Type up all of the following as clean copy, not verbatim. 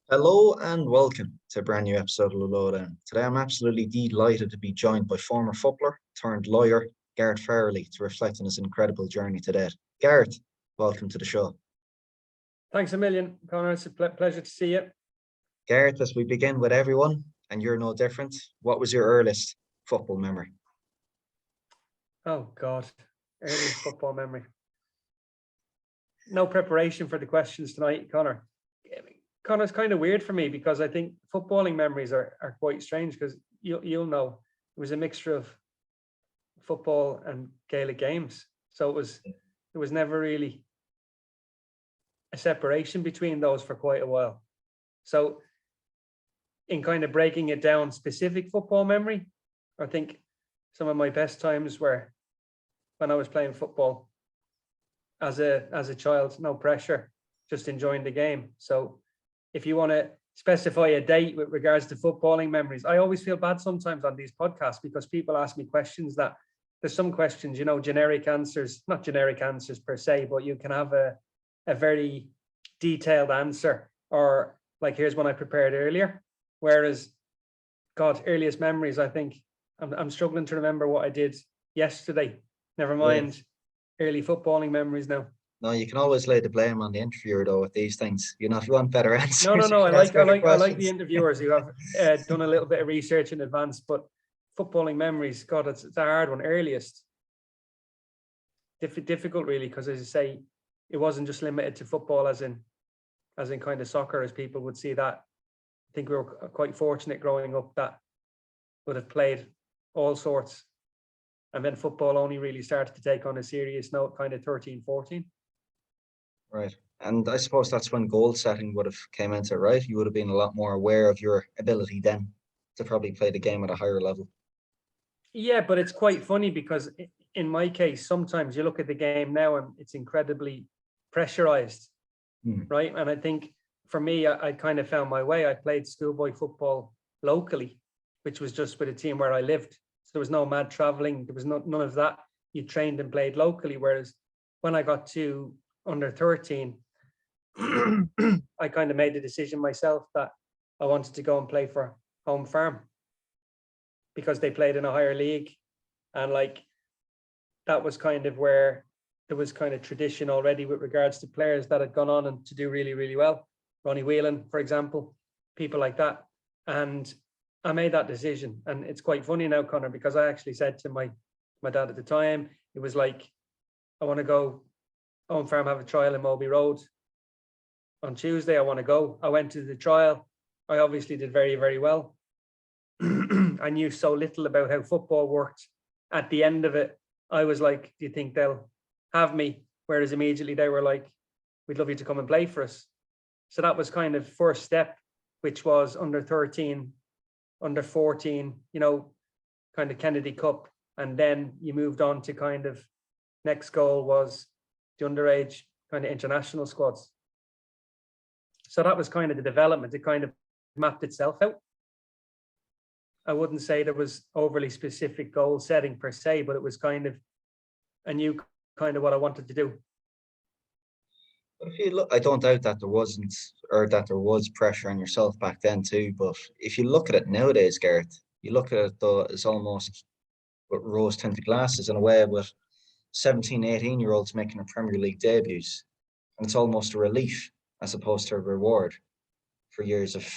Hello and welcome to a brand new episode of the Lowdown. Today I'm absolutely delighted to be joined by former footballer turned lawyer Gareth Farrelly to reflect on his incredible journey to date. Gareth, welcome to the show. Thanks a million, Connor. It's a pleasure to see you. Gareth, as we begin with everyone, and you're no different, what was your earliest football memory? Oh God, earliest football memory. No preparation for the questions tonight, Connor. Connor's kind of weird for me because I think footballing memories are quite strange because you'll know it was a mixture of football and Gaelic games. So it was never really a separation between those for quite a while. So in kind of breaking it down, specific football memory, I think some of my best times were when I was playing football as a child, no pressure, just enjoying the game. So if you want to specify a date with regards to footballing memories, I always feel bad sometimes on these podcasts because people ask me questions that there's some questions, generic answers, not generic answers per se, but you can have a very detailed answer, or like, here's one I prepared earlier. Whereas, God, earliest memories, I think I'm struggling to remember what I did yesterday. Never mind early footballing memories now. No, you can always lay the blame on the interviewer though with these things. If you want better answers, No. I like the interviewers who have done a little bit of research in advance. But footballing memories, God, it's a hard one. Earliest, difficult really, because as you say, it wasn't just limited to football, as in kind of soccer, as people would see that. I think we were quite fortunate growing up that would have played all sorts. And then football only really started to take on a serious note kind of 13, 14. Right. And I suppose that's when goal setting would have came into it, right? You would have been a lot more aware of your ability then to probably play the game at a higher level. Yeah, but it's quite funny because in my case, sometimes you look at the game now and it's incredibly pressurized, right? And I think for me, I kind of found my way. I played schoolboy football locally, which was just with a team where I lived. So there was no mad traveling. There was none of that. You trained and played locally. Whereas when I got to under 13, I kind of made the decision myself that I wanted to go and play for Home Farm because they played in a higher league. And like, that was kind of where there was kind of tradition already with regards to players that had gone on and to do really, really well. Ronnie Whelan, for example, people like that. And I made that decision. And it's quite funny now, Connor, because I actually said to my dad at the time, it was like, I want to go Home Farm, have a trial in Moby Road on Tuesday. I want to go. I went to the trial. I obviously did very, very well. I knew so little about how football worked. At the end of it, I was like, do you think they'll have me? Whereas immediately they were like, we'd love you to come and play for us. So that was kind of first step, which was under 13, under 14, kind of Kennedy Cup. And then you moved on to kind of next goal was the underage kind of international squads. So that was kind of the development. It kind of mapped itself out. I wouldn't say there was overly specific goal setting per se, but it was kind of, I knew kind of what I wanted to do. But if you look, I don't doubt that there wasn't, or that there was pressure on yourself back then too. But if you look at it nowadays, Gareth, you look at it though, it's almost with rose-tinted glasses in a way, with 17, 18-year-olds making their Premier League debuts. And it's almost a relief as opposed to a reward for years of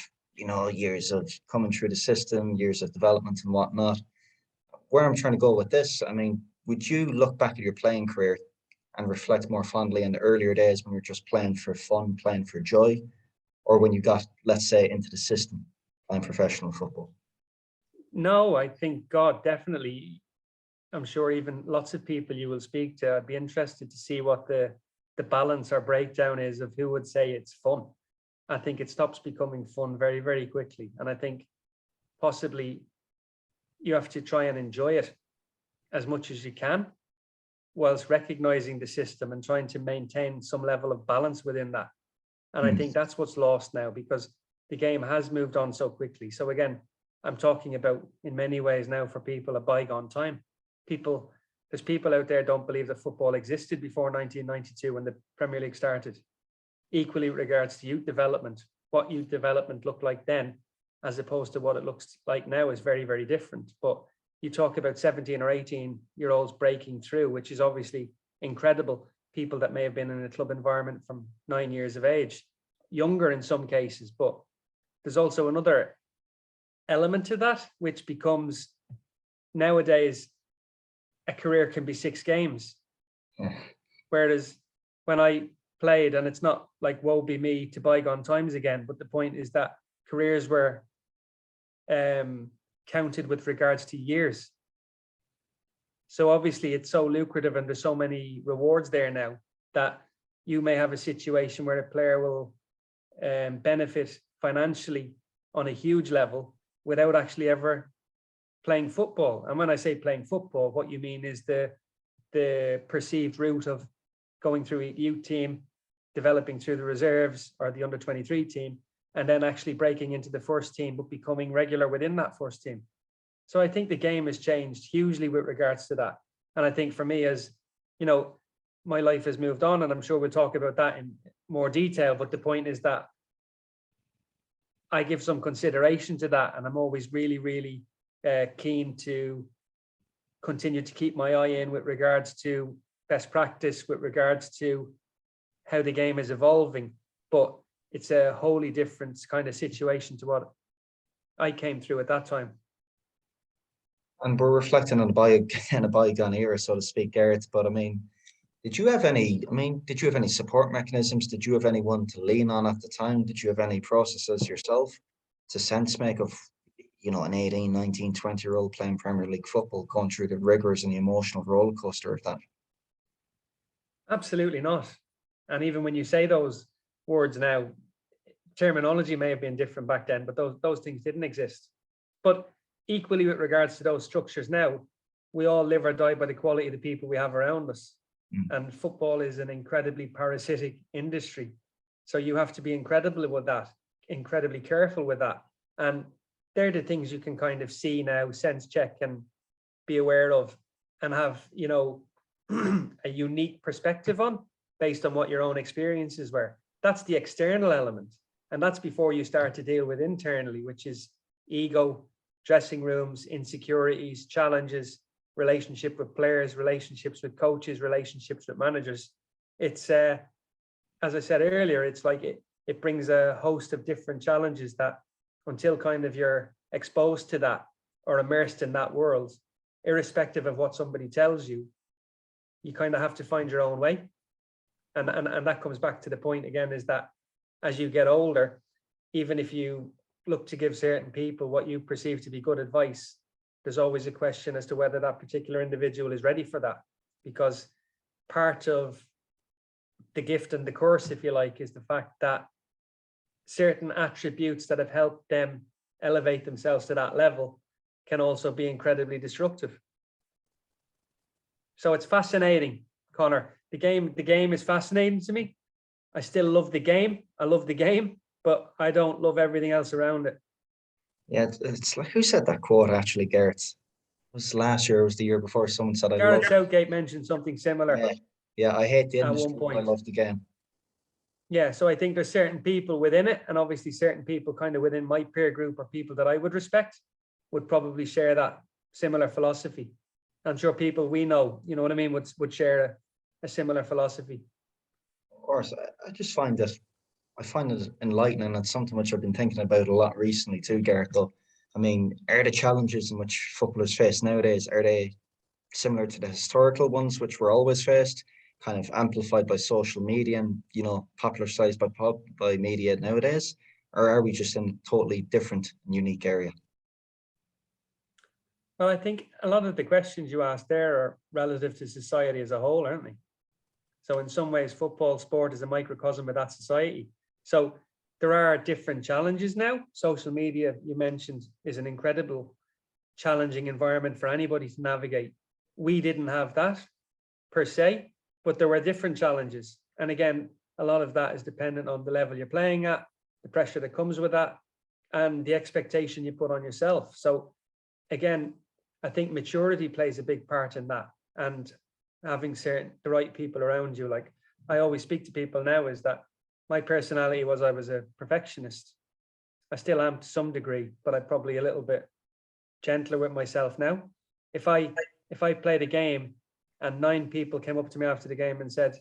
coming through the system, years of development and whatnot. Where I'm trying to go with this, I mean, would you look back at your playing career and reflect more fondly on the earlier days when you're just playing for fun, playing for joy, or when you got, let's say, into the system, playing professional football? No, I think, God, definitely. I'm sure even lots of people you will speak to, I'd be interested to see what the balance or breakdown is of who would say it's fun. I think it stops becoming fun very, very quickly. And I think possibly you have to try and enjoy it as much as you can, whilst recognizing the system and trying to maintain some level of balance within that. And I think that's what's lost now, because the game has moved on so quickly. So again, I'm talking about, in many ways now, for people, a bygone time. There's people out there don't believe that football existed before 1992 when the Premier League started. Equally with regards to youth development, what youth development looked like then, as opposed to what it looks like now, is very, very different. But you talk about 17 or 18-year-olds breaking through, which is obviously incredible. People that may have been in a club environment from 9 years of age, younger in some cases. But there's also another element to that, which becomes nowadays a career can be 6 games. Yeah. Whereas when I played, and it's not like woe be me to bygone times again, but the point is that careers were counted with regards to years. So obviously it's so lucrative and there's so many rewards there now that you may have a situation where a player will benefit financially on a huge level without actually ever playing football. And when I say playing football, what you mean is the perceived route of going through a youth team, developing through the reserves or the under-23 team, and then actually breaking into the first team, but becoming regular within that first team. So I think the game has changed hugely with regards to that. And I think for me, as you know, my life has moved on, and I'm sure we'll talk about that in more detail. But the point is that I give some consideration to that, and I'm always really, really keen to continue to keep my eye in with regards to best practice, with regards to how the game is evolving. But it's a wholly different kind of situation to what I came through at that time. And we're reflecting on a bygone era, so to speak, Gareth. But I mean, did you have any support mechanisms? Did you have anyone to lean on at the time? Did you have any processes yourself to sense make of, you know, an 18, 19, 20-year-old playing Premier League football, going through the rigors and the emotional roller coaster of that? Absolutely not. And even when you say those words now, terminology may have been different back then, but those things didn't exist. But equally with regards to those structures now, we all live or die by the quality of the people we have around us. And football is an incredibly parasitic industry. So you have to be incredible with that, incredibly careful with that. And they're the things you can kind of see now, sense check and be aware of, and have, you know, a unique perspective on based on what your own experiences were. That's the external element. And that's before you start to deal with internally, which is ego, dressing rooms, insecurities, challenges, relationship with players, relationships with coaches, relationships with managers. It's, as I said earlier, it's like it brings a host of different challenges that until kind of you're exposed to that or immersed in that world, irrespective of what somebody tells you, you kind of have to find your own way. And that comes back to the point again, is that as you get older, even if you look to give certain people what you perceive to be good advice, there's always a question as to whether that particular individual is ready for that. Because part of the gift and the curse, if you like, is the fact that certain attributes that have helped them elevate themselves to that level can also be incredibly disruptive. So it's fascinating, Connor. The game is fascinating to me. I still love the game. I love the game, but I don't love everything else around it. Yeah, it's like, who said that quote actually, Gareth? It was last year, it was the year before, someone said, Gareth Southgate mentioned something similar. Yeah, I hate the at industry, one point. I love the game. Yeah, so I think there's certain people within it, and obviously certain people kind of within my peer group or people that I would respect would probably share that similar philosophy. I'm sure people we know, you know what I mean, would share a similar philosophy. Of course, I just find it enlightening, and something which I've been thinking about a lot recently too, Gareth. Though, I mean, are the challenges in which footballers face nowadays, are they similar to the historical ones which were always faced, kind of amplified by social media and, you know, popularized by media nowadays? Or are we just in a totally different and unique area? Well, I think a lot of the questions you asked there are relative to society as a whole, aren't they? So in some ways, football sport is a microcosm of that society. So there are different challenges now. Social media, you mentioned, is an incredible, challenging environment for anybody to navigate. We didn't have that per se, but there were different challenges. And again, a lot of that is dependent on the level you're playing at, the pressure that comes with that, and the expectation you put on yourself. So again, I think maturity plays a big part in that, and having the right people around you. Like I always speak to people now, is that my personality was I was a perfectionist. I still am to some degree, but I'm probably a little bit gentler with myself now. If I played a game and 9 people came up to me after the game and said,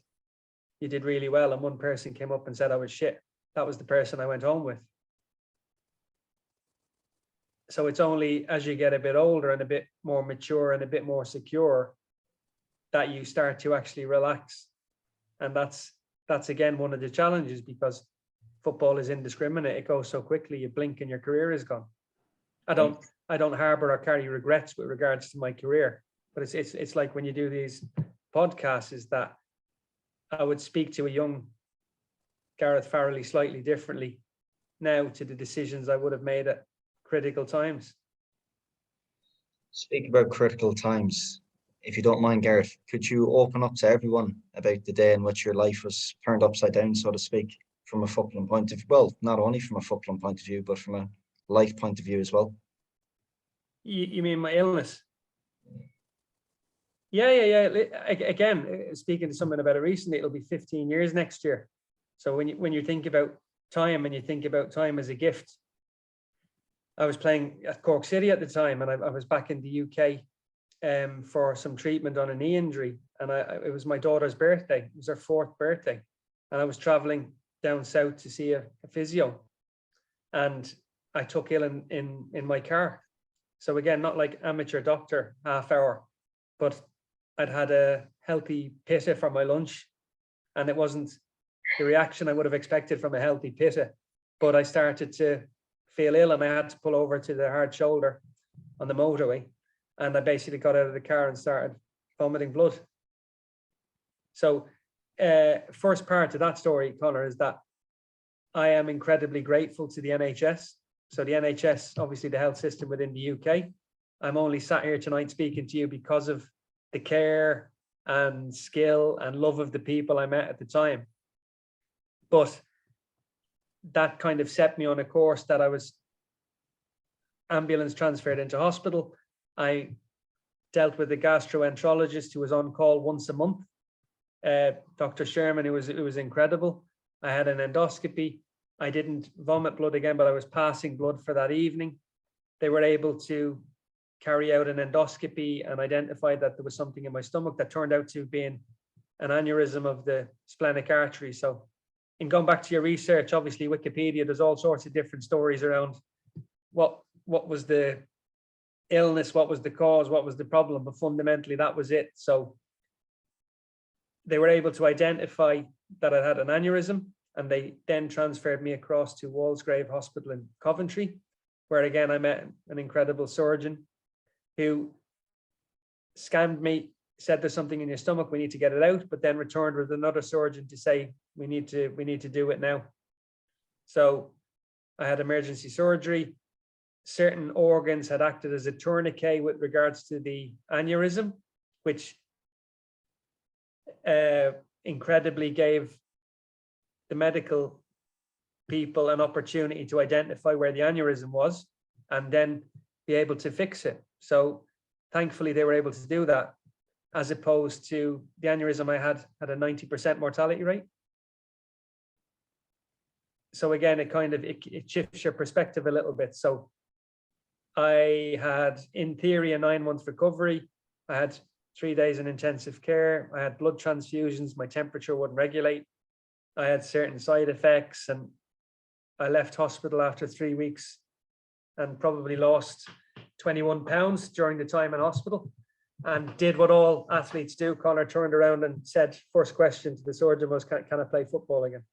you did really well, and one person came up and said I was shit, that was the person I went home with. So it's only as you get a bit older and a bit more mature and a bit more secure that you start to actually relax. And that's again one of the challenges, because football is indiscriminate. It goes so quickly, you blink and your career is gone. I don't harbor or carry regrets with regards to my career, but it's like when you do these podcasts, is that I would speak to a young Gareth Farrelly slightly differently now to the decisions I would have made at critical times. Speak about critical times. If you don't mind, Gareth, could you open up to everyone about the day in which your life was turned upside down, so to speak, from a footballing point of view? Well, not only from a footballing point of view, but from a life point of view as well. You mean my illness? Yeah. Again, speaking to someone about it recently, it'll be 15 years next year. So when you think about time, and you think about time as a gift, I was playing at Cork City at the time, and I was back in the UK for some treatment on a knee injury, and it was my daughter's birthday. It was her 4th birthday, and I was traveling down south to see a physio, and I took ill in my car. So again, not like amateur doctor half hour, but I'd had a healthy pitta for my lunch, and it wasn't the reaction I would have expected from a healthy pitta, but I started to feel ill, and I had to pull over to the hard shoulder on the motorway, and I basically got out of the car and started vomiting blood. So first part of that story, Conor, is that I am incredibly grateful to the NHS. So the NHS, obviously the health system within the UK. I'm only sat here tonight speaking to you because of the care and skill and love of the people I met at the time. But that kind of set me on a course that I was ambulance transferred into hospital. I dealt with a gastroenterologist who was on call once a month. Dr. Sherman, it was incredible. I had an endoscopy. I didn't vomit blood again, but I was passing blood for that evening. They were able to carry out an endoscopy and identify that there was something in my stomach that turned out to be an aneurysm of the splenic artery. So in going back to your research, obviously Wikipedia, there's all sorts of different stories around what was the illness, what was the cause, what was the problem, but fundamentally that was it. So they were able to identify that I had an aneurysm, and they then transferred me across to Walsgrave Hospital in Coventry, where again I met an incredible surgeon who scanned me, said there's something in your stomach, we need to get it out, but then returned with another surgeon to say we need to do it now. So I had emergency surgery. Certain organs had acted as a tourniquet with regards to the aneurysm, which incredibly gave the medical people an opportunity to identify where the aneurysm was and then be able to fix it. So thankfully they were able to do that, as opposed to the aneurysm I had a 90% mortality rate. So again, it shifts your perspective a little bit. So I had, in theory, a 9-month recovery. I had 3 days in intensive care. I had blood transfusions. My temperature wouldn't regulate. I had certain side effects, and I left hospital after 3 weeks and probably lost 21 pounds during the time in hospital, and did what all athletes do. Conor, turned around and said, first question to the surgeon was, can I play football again?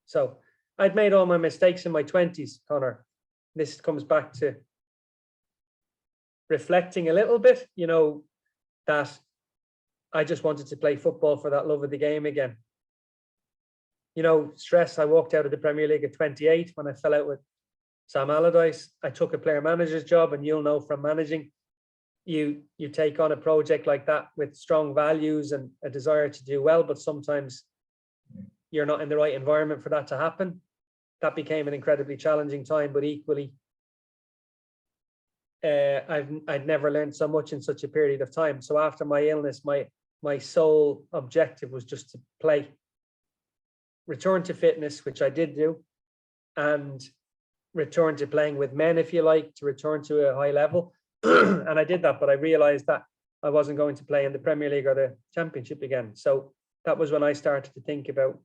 So I'd made all my mistakes in my 20s, Conor. This comes back to reflecting a little bit, that I just wanted to play football for that love of the game again. Stress. I walked out of the Premier League at 28 when I fell out with Sam Allardyce. I took a player manager's job, and you'll know from managing, you take on a project like that with strong values and a desire to do well, but sometimes you're not in the right environment for that to happen. That became an incredibly challenging time, but equally, I'd never learned so much in such a period of time. So after my illness, my sole objective was just to play. return to fitness, which I did do, and return to playing with men, if you like, to return to a high level. And I did that, but I realized that I wasn't going to play in the Premier League or the Championship again. So that was when I started to think about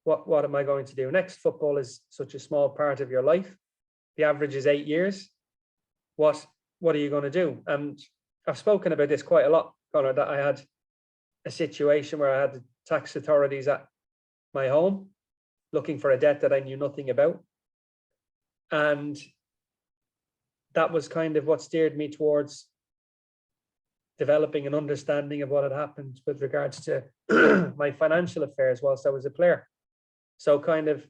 what am I going to do next? Football is such a small part of your life. The average is 8 years. What are you going to do? And I've spoken about this quite a lot, Conor, that I had a situation where I had the tax authorities at my home looking for a debt that I knew nothing about. And that was kind of what steered me towards developing an understanding of what had happened with regards to my financial affairs whilst I was a player. So kind of,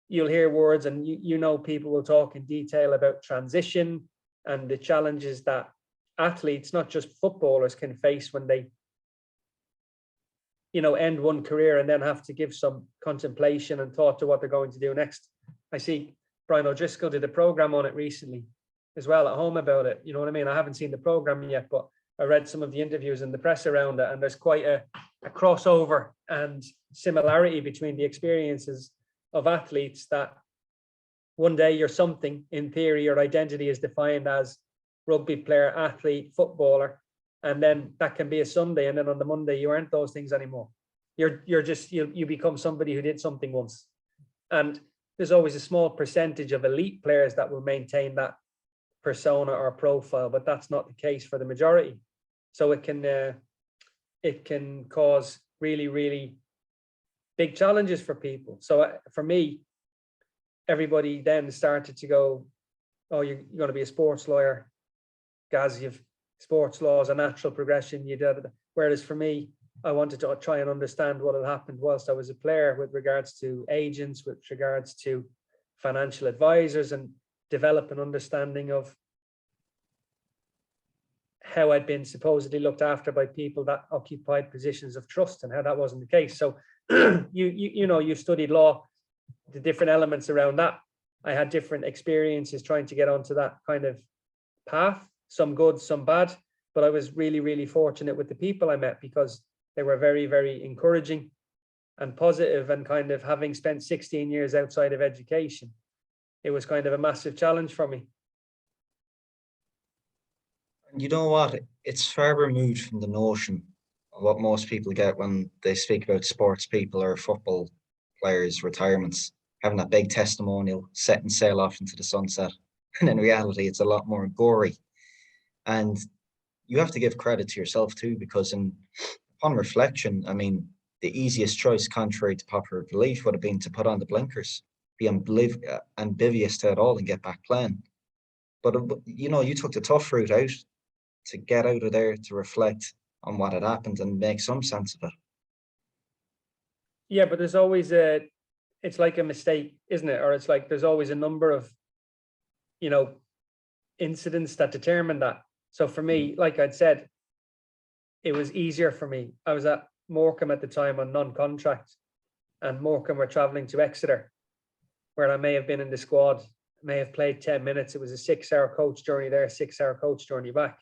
you'll hear words and you know people will talk in detail about transition and the challenges that athletes, not just footballers, can face when they, you know, end one career and then have to give some contemplation and thought to what they're going to do next. I see Brian O'Driscoll did a program on it recently as well at home about it. You know what I mean? I haven't seen the program yet, but I read some of the interviews in the press around it, and there's quite a crossover and similarity between the experiences of athletes, that one day you're something, in theory, your identity is defined as rugby player, athlete, footballer, and then that can be a Sunday, and then on the Monday you aren't those things anymore. You're just, you become somebody who did something once. And there's always a small percentage of elite players that will maintain that persona or profile, but that's not the case for the majority. So it can cause really, really big challenges for people. So for me, everybody then started to go, oh, you're going to be a sports lawyer, Gaz, you've sports law is a natural progression. You did. Whereas for me, I wanted to try and understand what had happened whilst I was a player with regards to agents, with regards to financial advisors, and develop an understanding of how I'd been supposedly looked after by people that occupied positions of trust, and how that wasn't the case. So you know, you studied law, the different elements around that. I had different experiences trying to get onto that kind of path, some good, some bad, but I was really, really fortunate with the people I met, because they were very, very encouraging and positive, and kind of, having spent 16 years outside of education, it was kind of a massive challenge for me. You know what? It's far removed from the notion of what most people get when they speak about sports people or football players' retirements, having that big testimonial, setting sail off into the sunset. And in reality, it's a lot more gory. And you have to give credit to yourself too, because upon reflection, I mean, the easiest choice, contrary to popular belief, would have been to put on the blinkers, be oblivious to it all and get back playing. But, you know, you took the tough route out to get out of there, to reflect on what had happened and make some sense of it. Yeah, but there's always it's like a mistake, isn't it? Or it's like there's always a number of, you know, incidents that determine that. So for me, like I'd said, it was easier for me. I was at Morecambe at the time on non-contract, and Morecambe were traveling to Exeter, where I may have been in the squad, may have played 10 minutes. It was a 6-hour coach journey there, 6-hour coach journey back.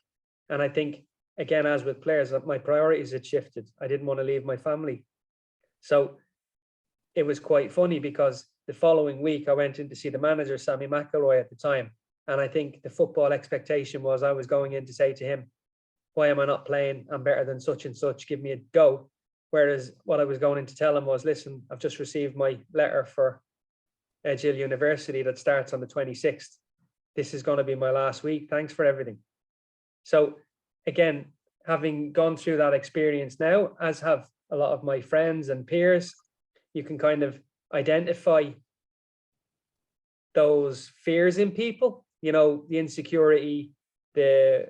And I think, again, as with players, my priorities had shifted. I didn't want to leave my family. So it was quite funny, because the following week I went in to see the manager, Sammy McElroy, at the time. And I think the football expectation was I was going in to say to him, why am I not playing? I'm better than such and such. Give me a go. Whereas what I was going in to tell him was, listen, I've just received my letter for Edge Hill University that starts on the 26th. This is going to be my last week. Thanks for everything. So again, having gone through that experience now, as have a lot of my friends and peers, you can kind of identify those fears in people, you know, the insecurity, the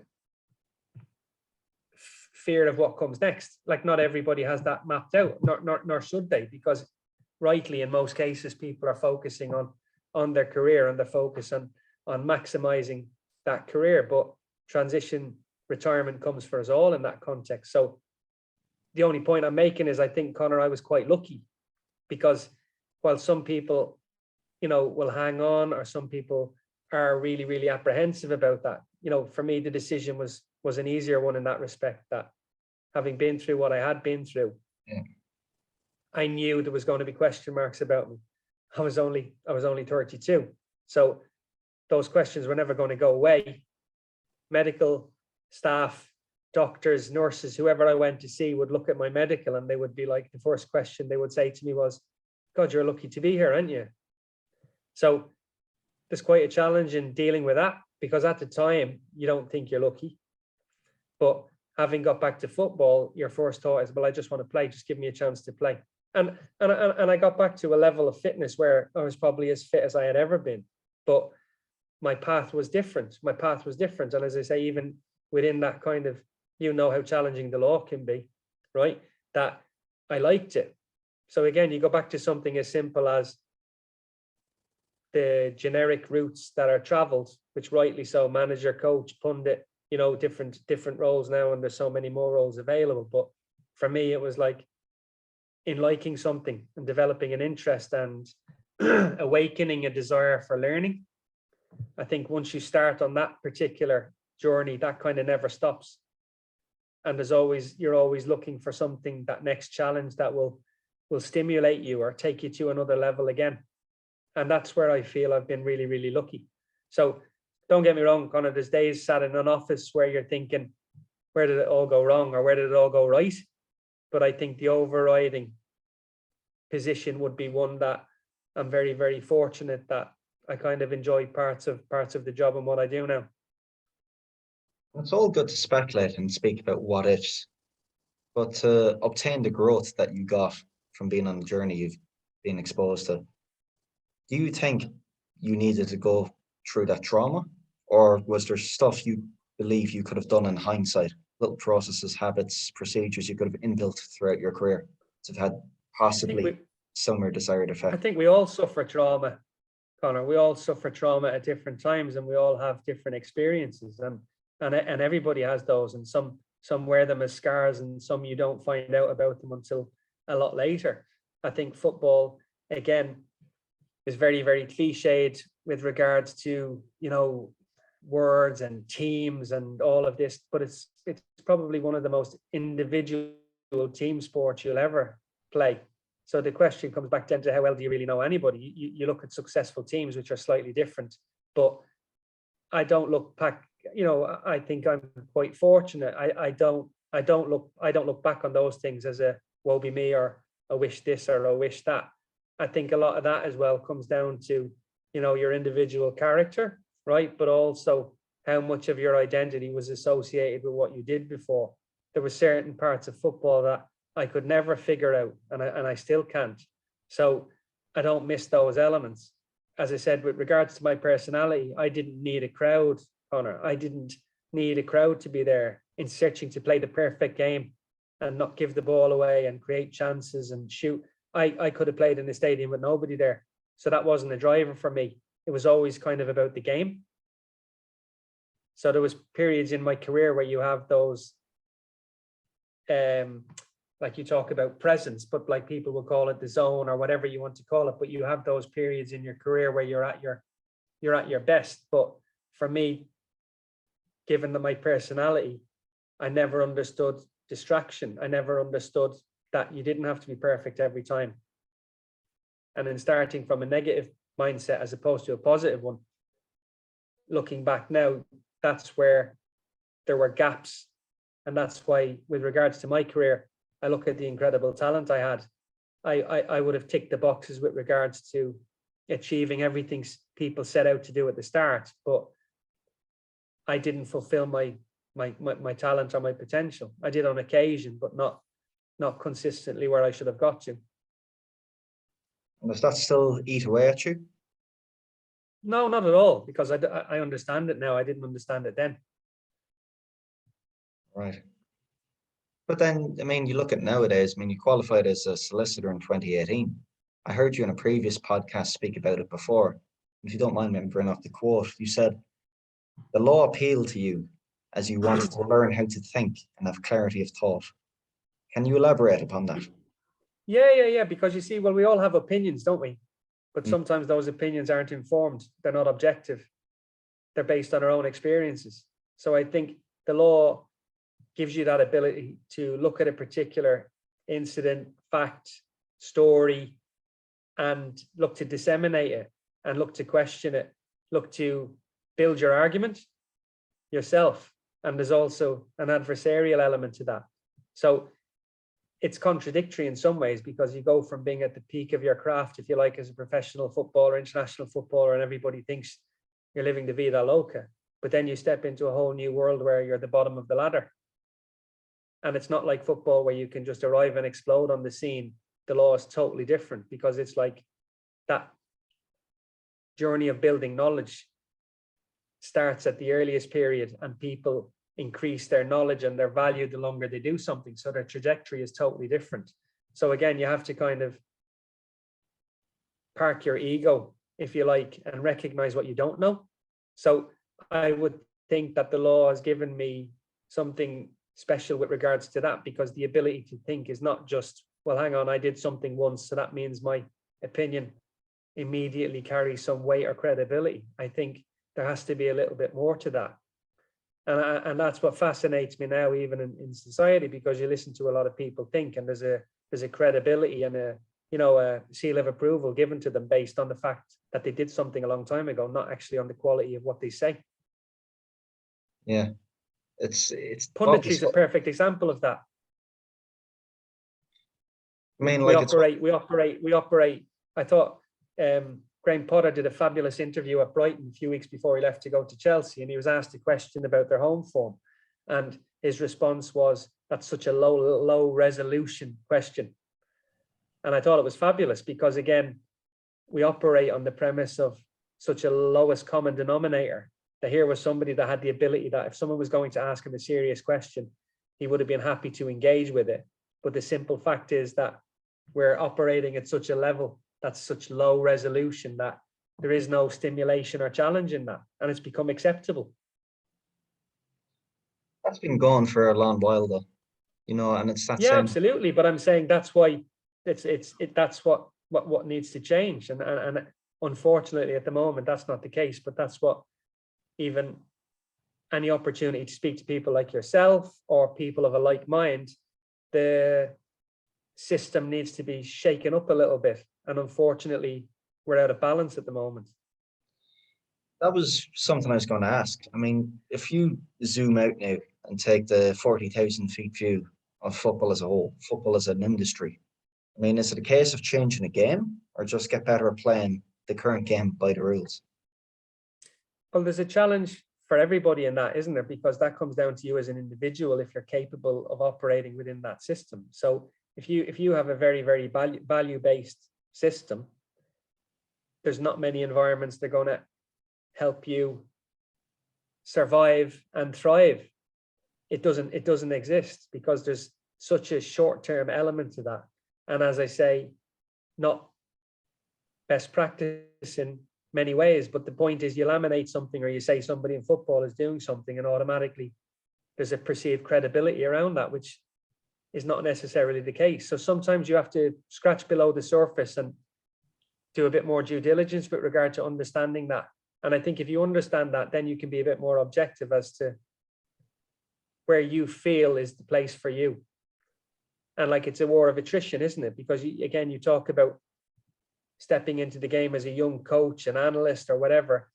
fear of what comes next. Like, not everybody has that mapped out, nor should they, because rightly, in most cases, people are focusing on their career, and they're focused on maximizing that career. But transition, retirement comes for us all in that context. So the only point I'm making is, I think, Conor, I was quite lucky, because while some people, you know, will hang on, or some people are really, really apprehensive about that, you know, for me, the decision was an easier one in that respect, that having been through what I had been through, I knew there was going to be question marks about me. I was only 32. So those questions were never going to go away. Medical staff, doctors, nurses, whoever I went to see would look at my medical and they would be like, the first question they would say to me was, God, you're lucky to be here, aren't you? So there's quite a challenge in dealing with that, because at the time you don't think you're lucky. But having got back to football, your first thought is, well, I just want to play, just give me a chance to play. And I got back to a level of fitness where I was probably as fit as I had ever been. But my path was different. And as I say, even within that kind of, you know how challenging the law can be, right? That I liked it. So again, you go back to something as simple as the generic routes that are traveled, which rightly so, manager, coach, pundit, you know, different roles now, and there's so many more roles available. But for me, it was like, in liking something and developing an interest and awakening a desire for learning. I think once you start on that particular journey, that kind of never stops. And you're always looking for something, that next challenge that will stimulate you or take you to another level again. And that's where I feel I've been really, really lucky. So don't get me wrong, Conor, there's days sat in an office where you're thinking, where did it all go wrong or where did it all go right? But I think the overriding position would be one that I'm very, very fortunate that I kind of enjoy parts of the job and what I do now. It's all good to speculate and speak about what ifs, but to obtain the growth that you got from being on the journey you've been exposed to, do you think you needed to go through that trauma, or was there stuff you believe you could have done in hindsight, little processes, habits, procedures you could have inbuilt throughout your career to have had possibly similar desired effect? I think we all suffer trauma, Conor. We all suffer trauma at different times, and we all have different experiences, and everybody has those, and some wear them as scars, and some you don't find out about them until a lot later. I think football, again, is very, very cliched with regards to, you know, words and teams and all of this, but it's probably one of the most individual team sports you'll ever play. So the question comes back then to how well do you really know anybody? You look at successful teams, which are slightly different, but I don't look back, you know, I think I'm quite fortunate. I don't look back on those things as a woe be me, or I wish this or I wish that. I think a lot of that as well comes down to, you know, your individual character, right? But also how much of your identity was associated with what you did before. There were certain parts of football that I could never figure out, and I still can't. So I don't miss those elements. As I said, with regards to my personality, I didn't need a crowd, Conor. I didn't need a crowd to be there in searching to play the perfect game and not give the ball away and create chances and shoot. I could have played in the stadium with nobody there. So that wasn't a driver for me. It was always kind of about the game. So there was periods in my career where you have those, like you talk about presence, but like people will call it the zone or whatever you want to call it. But you have those periods in your career where you're at your best. But for me, given that my personality, I never understood distraction. I never understood that you didn't have to be perfect every time. And then starting from a negative mindset as opposed to a positive one, looking back now, that's where there were gaps. And that's why, with regards to my career, I look at the incredible talent I had. I would have ticked the boxes with regards to achieving everything people set out to do at the start, but I didn't fulfill my talent or my potential. I did on occasion, but not consistently where I should have got to. And does that still eat away at you? No, not at all, because I understand it now. I didn't understand it then. Right. But then, I mean, you look at nowadays, I mean, you qualified as a solicitor in 2018. I heard you in a previous podcast speak about it before. If you don't mind me bringing up the quote, you said, the law appealed to you as you wanted to learn how to think and have clarity of thought. Can you elaborate upon that? Yeah. Because you see, well, we all have opinions, don't we? But sometimes those opinions aren't informed. They're not objective. They're based on our own experiences. So I think the law gives you that ability to look at a particular incident, fact, story and look to disseminate it and look to question it, look to build your argument yourself. And there's also an adversarial element to that. So it's contradictory in some ways, because you go from being at the peak of your craft, if you like, as a professional footballer, international footballer, and everybody thinks you're living the vida loca, but then you step into a whole new world where you're at the bottom of the ladder. And it's not like football where you can just arrive and explode on the scene. The law is totally different, because it's like that journey of building knowledge starts at the earliest period, and people increase their knowledge and their value the longer they do something. So their trajectory is totally different. So again, you have to kind of park your ego, if you like, and recognize what you don't know. So I would think that the law has given me something special with regards to that, because the ability to think is not just, well, hang on, I did something once, so that means my opinion immediately carries some weight or credibility. I think there has to be a little bit more to that. And that's what fascinates me now, even in society, because you listen to a lot of people think, and there's a credibility and a seal of approval given to them based on the fact that they did something a long time ago, not actually on the quality of what they say. Yeah, it's punditry is a perfect example of that. I mean, we like operate. I thought Graham Potter did a fabulous interview at Brighton a few weeks before he left to go to Chelsea, and he was asked a question about their home form, and his response was, "That's such a low resolution question." And I thought it was fabulous, because again, we operate on the premise of such a lowest common denominator. That here was somebody that had the ability that if someone was going to ask him a serious question, he would have been happy to engage with it. But the simple fact is that we're operating at such a level that's such low resolution that there is no stimulation or challenge in that, and it's become acceptable. That's been going for a long while, though, and it's that same. Absolutely. But I'm saying that's why that's what needs to change, and unfortunately at the moment that's not the case. But that's what, even any opportunity to speak to people like yourself or people of a like mind, the system needs to be shaken up a little bit. And unfortunately, we're out of balance at the moment. That was something I was going to ask. I mean, if you zoom out now and take the 40,000 feet view of football as a whole, football as an industry, I mean, is it a case of changing the game, or just get better at playing the current game by the rules? Well, there's a challenge for everybody in that, isn't there? Because that comes down to you as an individual, if you're capable of operating within that system. So if you have a very, very value-based system, there's not many environments that are going to help you survive and thrive. It doesn't exist, because there's such a short-term element to that. And as I say, not best practice in many ways, but the point is, you laminate something, or you say somebody in football is doing something, and automatically there's a perceived credibility around that, which is not necessarily the case. So sometimes you have to scratch below the surface and do a bit more due diligence with regard to understanding that. And I think if you understand that, then you can be a bit more objective as to where you feel is the place for you. And like, it's a war of attrition, isn't it? Because again, you talk about stepping into the game as a young coach, an analyst, or whatever.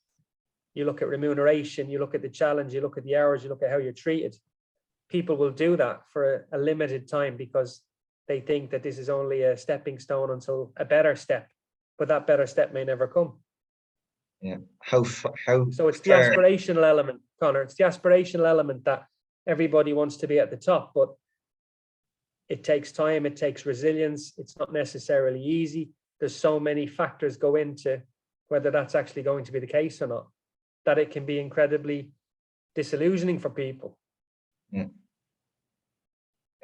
You look at remuneration, you look at the challenge, you look at the hours, you look at how you're treated. People will do that for a limited time, because they think that this is only a stepping stone until a better step, but that better step may never come. Yeah. So it's the aspirational element, Connor. It's the aspirational element that everybody wants to be at the top, but it takes time, it takes resilience. It's not necessarily easy. There's so many factors go into whether that's actually going to be the case or not, that it can be incredibly disillusioning for people. Yeah.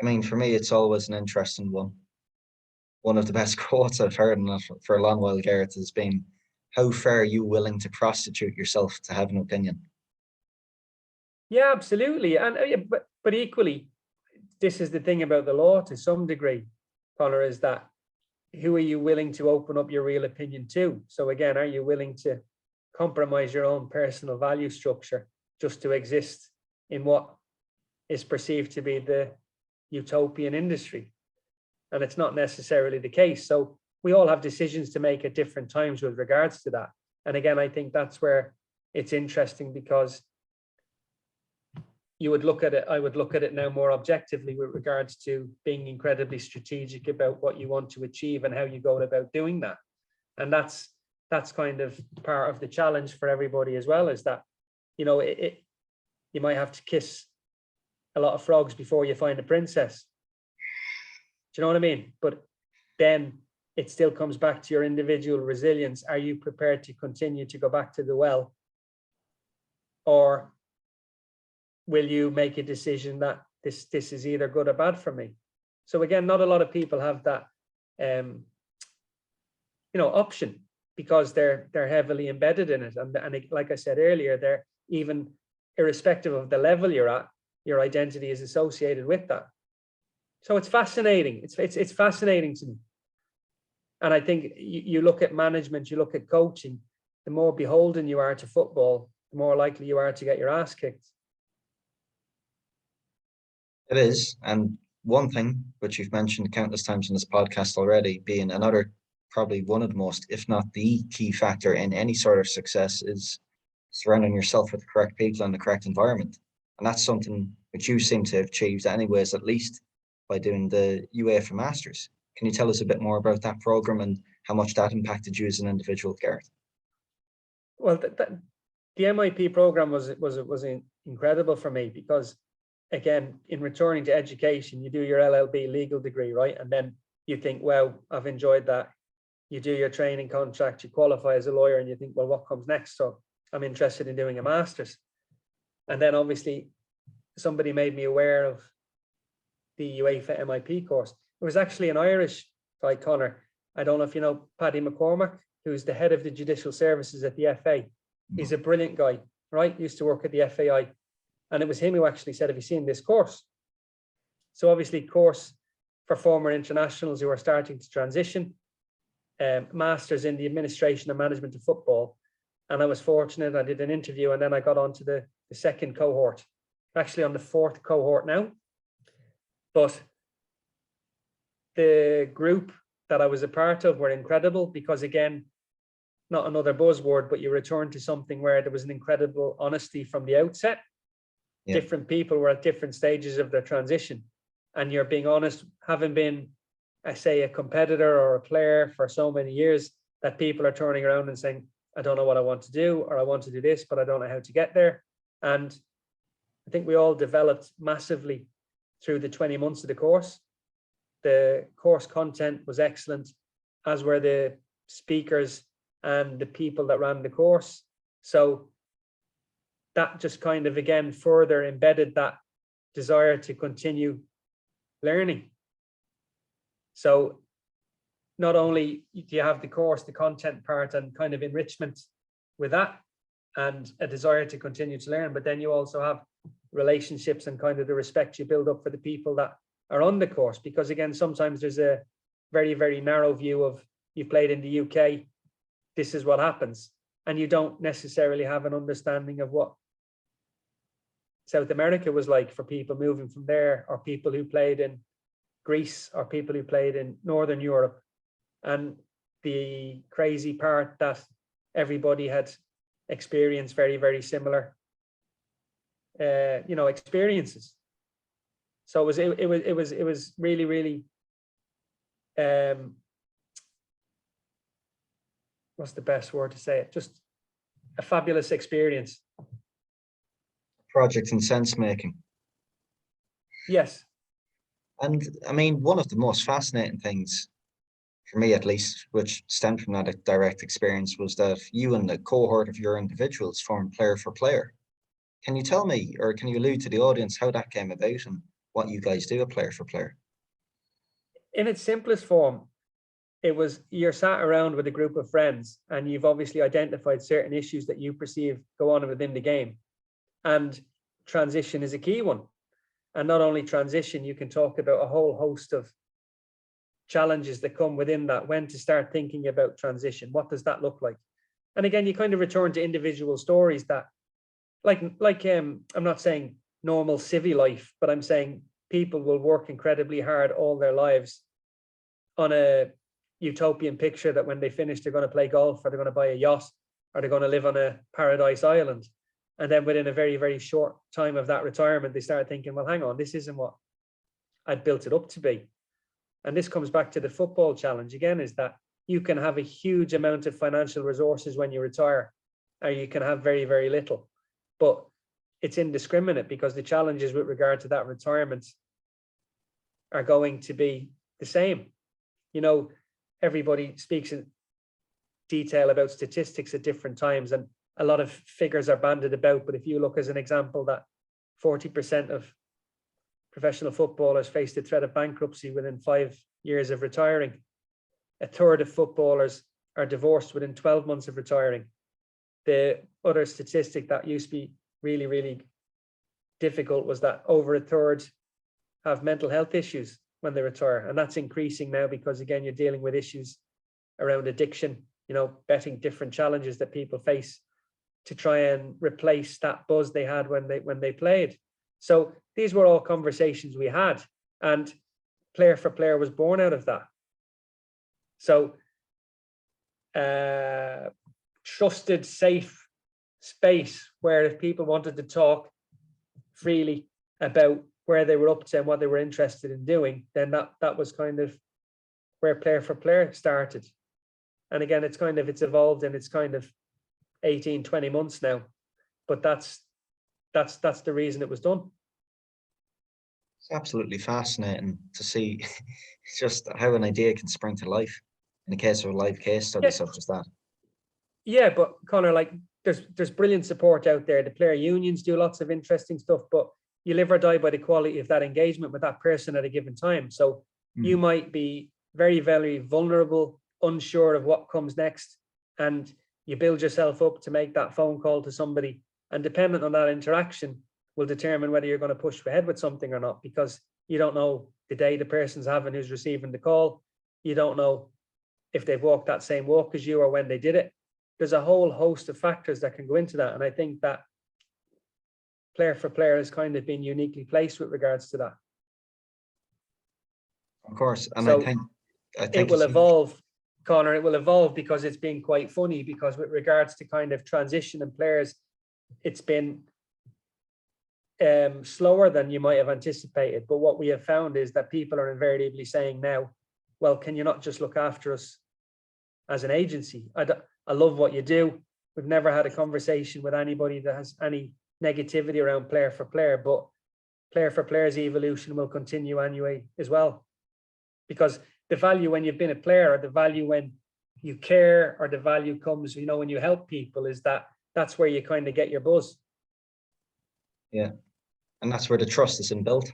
I mean, for me, it's always an interesting one. One of the best quotes I've heard for a long while, Gareth, has been, how far are you willing to prostitute yourself to have an opinion? Yeah, absolutely. And but equally, this is the thing about the law to some degree, Connor, is that who are you willing to open up your real opinion to? So again, are you willing to compromise your own personal value structure just to exist in what is perceived to be the utopian industry? and it's not necessarily the case. So we all have decisions to make at different times with regards to that. And again, I think that's where it's interesting, because you would look at it, I would look at it now more objectively with regards to being incredibly strategic about what you want to achieve and how you go about doing that. And that's kind of part of the challenge for everybody as well, is that, you know, you might have to kiss a lot of frogs before you find a princess. Do you know what I mean? But then it still comes back to your individual resilience. Are you prepared to continue to go back to the well? Or will you make a decision that this is either good or bad for me? So again, not a lot of people have that option, because they're heavily embedded in it. And like I said earlier, they're even irrespective of the level you're at, your identity is associated with that. So it's fascinating. It's fascinating to me. And I think you look at management, you look at coaching, the more beholden you are to football, the more likely you are to get your ass kicked. It is. And one thing which you've mentioned countless times in this podcast already, being another, probably one of the most, if not the key factor in any sort of success, is surrounding yourself with the correct people and the correct environment. And that's something which you seem to have achieved anyways, at least by doing the UEFA Masters. Can you tell us a bit more about that program and how much that impacted you as an individual, Gareth? Well, the MIP program was incredible for me, because again, in returning to education, you do your LLB legal degree, right? And then you think, well, I've enjoyed that. You do your training contract, you qualify as a lawyer, and you think, well, what comes next? So I'm interested in doing a master's. And then obviously somebody made me aware of the UEFA MIP course. It was actually an Irish guy, Connor. I don't know if you know Paddy McCormack, who's the head of the judicial services at the FA. He's a brilliant guy, right? Used to work at the FAI. And it was him who actually said, have you seen this course? So obviously course for former internationals who are starting to transition, masters in the administration and management of football. And I was fortunate, I did an interview, and then I got onto the second cohort, actually on the fourth cohort now. But the group that I was a part of were incredible, because again, not another buzzword, but you return to something where there was an incredible honesty from the outset. Yeah. Different people were at different stages of their transition, and you're being honest, having been, I say, a competitor or a player for so many years, that people are turning around and saying, I don't know what I want to do, or I want to do this, but I don't know how to get there. And I think we all developed massively through the 20 months of the course. The course content was excellent, as were the speakers and the people that ran the course. So that just kind of, again, further embedded that desire to continue learning. So not only do you have the course, the content part and kind of enrichment with that, and a desire to continue to learn, but then you also have relationships and kind of the respect you build up for the people that are on the course. Because again, sometimes there's a very, very narrow view of, you played in the UK, this is what happens. And you don't necessarily have an understanding of what South America was like for people moving from there, or people who played in Greece, or people who played in Northern Europe. And the crazy part that everybody had experienced very, very similar experiences. So it was really, really what's the best word to say it? Just a fabulous experience. Project and sense making. Yes. And I mean, one of the most fascinating things, for me at least, which stemmed from that direct experience, was that you and the cohort of your individuals formed Player for Player. Can you tell me, or can you allude to the audience, how that came about and what you guys do at Player for Player? In its simplest form, it was, you're sat around with a group of friends and you've obviously identified certain issues that you perceive go on within the game. And transition is a key one. And not only transition, you can talk about a whole host of challenges that come within that. When to start thinking about transition, what does that look like? And again, you kind of return to individual stories that, I'm not saying normal civvy life, but I'm saying people will work incredibly hard all their lives on a utopian picture that when they finish, they're going to play golf, or they're going to buy a yacht, or they're going to live on a paradise island. And then within a very, very short time of that retirement, they start thinking, well, hang on, this isn't what I'd built it up to be. And this comes back to the football challenge again, is that you can have a huge amount of financial resources when you retire, or you can have very, very little. But it's indiscriminate, because the challenges with regard to that retirement are going to be the same. You know, everybody speaks in detail about statistics at different times, and a lot of figures are bandied about. But if you look as an example that 40% of professional footballers face the threat of bankruptcy within 5 years of retiring, a third of footballers are divorced within 12 months of retiring. The other statistic that used to be really, really difficult was that over a third have mental health issues when they retire. And that's increasing now, because again, you're dealing with issues around addiction, you know, betting, different challenges that people face to try and replace that buzz they had when they played. So these were all conversations we had, and Player for Player was born out of that. So trusted, safe space where if people wanted to talk freely about where they were up to and what they were interested in doing, then that was kind of where Player for Player started. And again, it's evolved, and it's kind of 18, 20 months now, but that's the reason it was done. It's absolutely fascinating to see just how an idea can spring to life in the case of a live case study such as that. Yeah, but Conor, like there's brilliant support out there. The player unions do lots of interesting stuff, but you live or die by the quality of that engagement with that person at a given time. So you might be very, very vulnerable, unsure of what comes next, and you build yourself up to make that phone call to somebody, and dependent on that interaction will determine whether you're going to push ahead with something or not, because you don't know the day the person's having who's receiving the call. You don't know if they've walked that same walk as you or when they did it. There's a whole host of factors that can go into that. And I think that Player for Player has kind of been uniquely placed with regards to that. Of course. And so I think it will evolve, Conor. It will evolve, because it's been quite funny, because with regards to kind of transition and players, it's been slower than you might have anticipated. But what we have found is that people are invariably saying now, well, can you not just look after us as an agency? I love what you do. We've never had a conversation with anybody that has any negativity around Player for Player, but Player for Player's evolution will continue anyway as well. Because the value when you've been a player, or the value when you care, or the value comes, you know, when you help people, is that's where you kind of get your buzz. Yeah. And that's where the trust is inbuilt.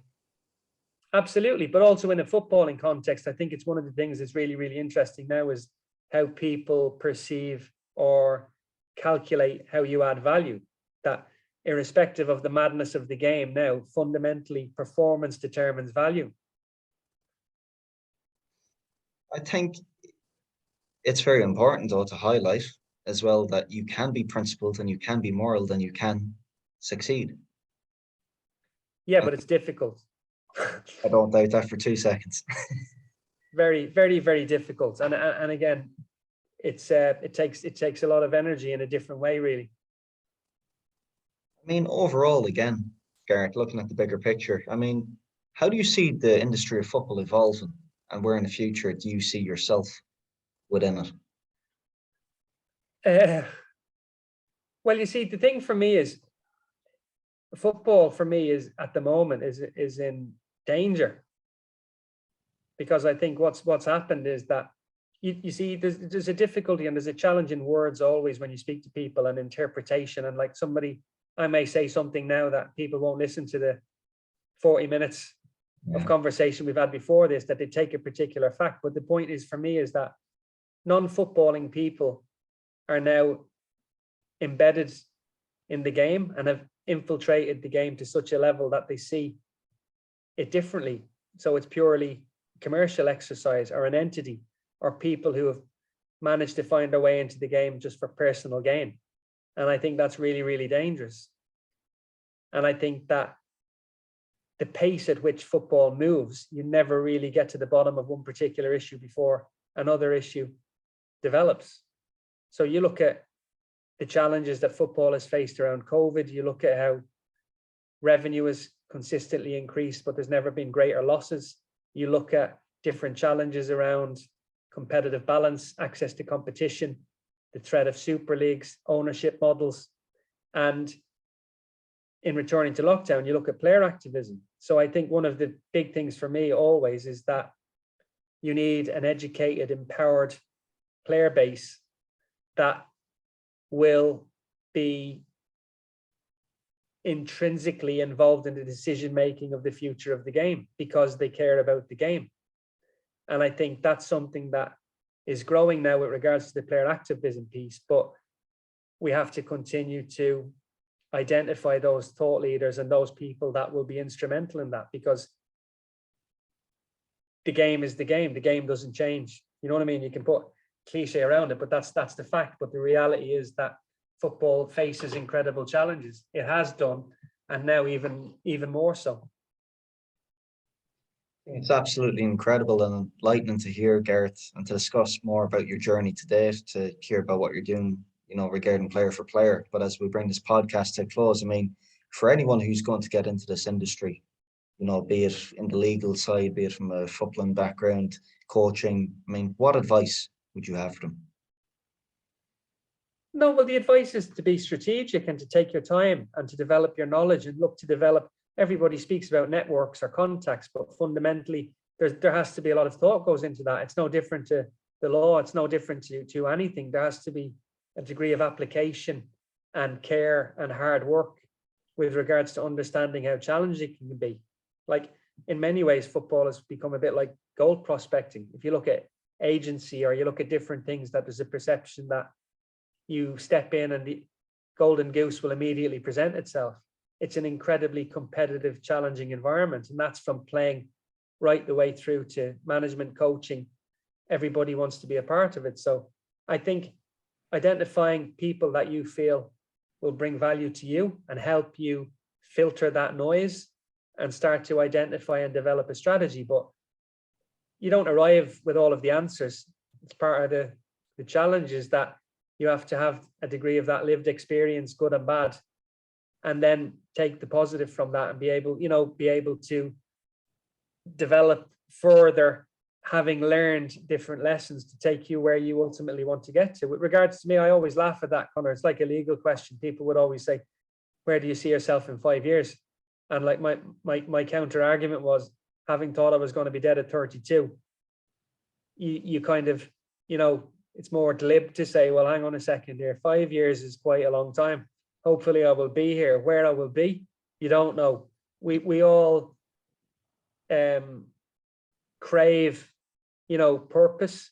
Absolutely. But also in a footballing context, I think it's one of the things that's really, really interesting now is how people perceive or calculate how you add value. That irrespective of the madness of the game now, fundamentally performance determines value. I think it's very important, though, to highlight as well that you can be principled and you can be moral, then you can succeed. Yeah, but it's difficult. I don't doubt that for 2 seconds. Very, very, very difficult. And again, it takes a lot of energy in a different way, really. I mean, overall, again, Gareth, looking at the bigger picture, I mean, how do you see the industry of football evolving, and where in the future do you see yourself within it? Well, you see, the thing for me is, football for me is at the moment is in danger, because I think what's happened is that you see there's a difficulty and there's a challenge in words always when you speak to people, and interpretation. And like I may say something now that people won't listen to the 40 minutes of conversation we've had before this, that they take a particular fact. But the point is, for me, is that non-footballing people are now embedded in the game and have infiltrated the game to such a level that they see it differently. So it's purely commercial exercise, or an entity, or people who have managed to find their way into the game just for personal gain. And I think that's really, really dangerous. And I think that the pace at which football moves, you never really get to the bottom of one particular issue before another issue develops. So you look at the challenges that football has faced around COVID, you look at how revenue has consistently increased, but there's never been greater losses. You look at different challenges around competitive balance, access to competition, the threat of super leagues, ownership models, and in returning to lockdown, you look at player activism. So I think one of the big things for me always is that you need an educated, empowered player base that will be intrinsically involved in the decision making of the future of the game because they care about the game. And I think that's something that is growing now with regards to the player activism piece, but we have to continue to identify those thought leaders and those people that will be instrumental in that, because the game is the game. The game doesn't change. You know what I mean? You can put cliche around it, but that's the fact. But the reality is that football faces incredible challenges. It has done, and now even more so. It's absolutely incredible and enlightening to hear, Gareth, and to discuss more about your journey today, to hear about what you're doing, you know, regarding player for player. But as we bring this podcast to a close, I mean, for anyone who's going to get into this industry, you know, be it in the legal side, be it from a footballing background, coaching, I mean, what advice would you have for them? No, well, the advice is to be strategic and to take your time and to develop your knowledge and look to develop. Everybody speaks about networks or contacts, but fundamentally, there has to be a lot of thought goes into that. It's no different to the law. It's no different to anything. There has to be a degree of application and care and hard work with regards to understanding how challenging it can be. Like in many ways, football has become a bit like gold prospecting. If you look at agency or you look at different things, that there's a perception that you step in and the golden goose will immediately present itself. It's an incredibly competitive, challenging environment. And that's from playing right the way through to management, coaching. Everybody wants to be a part of it. So I think identifying people that you feel will bring value to you and help you filter that noise and start to identify and develop a strategy. But you don't arrive with all of the answers. It's part of the challenge is that you have to have a degree of that lived experience, good and bad, and then take the positive from that and be able to develop further, having learned different lessons to take you where you ultimately want to get to. With regards to me, I always laugh at that, Conor. It's like a legal question. People would always say, where do you see yourself in 5 years? And like my counter argument was, having thought I was going to be dead at 32, you kind of, you know, it's more glib to say, well, hang on a second here. 5 years is quite a long time. Hopefully I will be here. Where I will be, you don't know. We all crave, you know, purpose,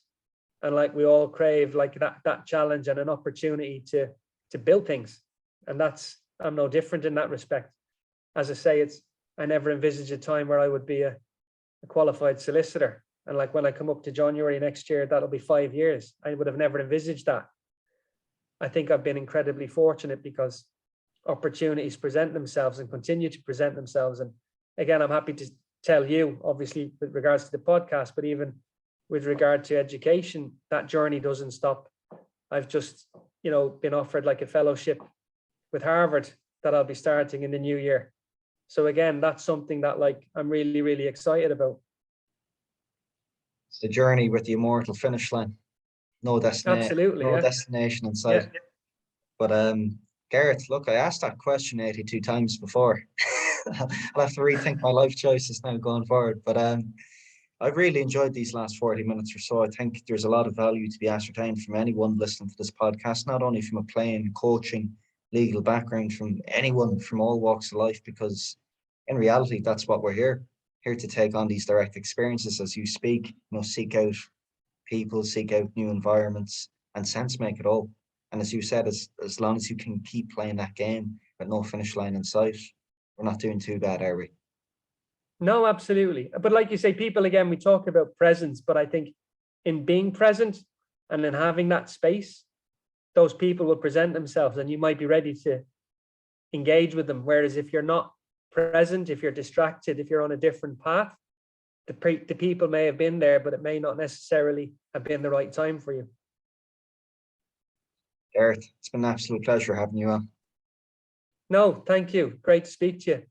and like we all crave like that challenge and an opportunity to build things. And I'm no different in that respect. As I say, I never envisaged a time where I would be a qualified solicitor. And like when I come up to January next year, that'll be 5 years. I would have never envisaged that. I think I've been incredibly fortunate because opportunities present themselves and continue to present themselves. And again, I'm happy to tell you, obviously, with regards to the podcast, but even with regard to education, that journey doesn't stop. I've just, you know, been offered like a fellowship with Harvard that I'll be starting in the new year. So again, that's something that like I'm really, really excited about. It's the journey with the immortal finish line. No destination. Absolutely, no yeah. destination in sight. Yeah. But Gareth, look, I asked that question 82 times before. I'll have to rethink my life choices now going forward. But I've really enjoyed these last 40 minutes or so. I think there's a lot of value to be ascertained from anyone listening to this podcast, not only from a playing, coaching, legal background, from anyone from all walks of life, because in reality, that's what we're here to take on these direct experiences as you speak, you know, seek out people, seek out new environments and sense make it all. And as you said, as long as you can keep playing that game with no finish line in sight, we're not doing too bad, are we? No, absolutely. But like you say, people, again, we talk about presence, but I think in being present and in having that space, those people will present themselves and you might be ready to engage with them. Whereas if you're not present, if you're distracted, if you're on a different path, the people may have been there, but it may not necessarily have been the right time for you. Gareth, it's been an absolute pleasure having you on. No, thank you. Great to speak to you.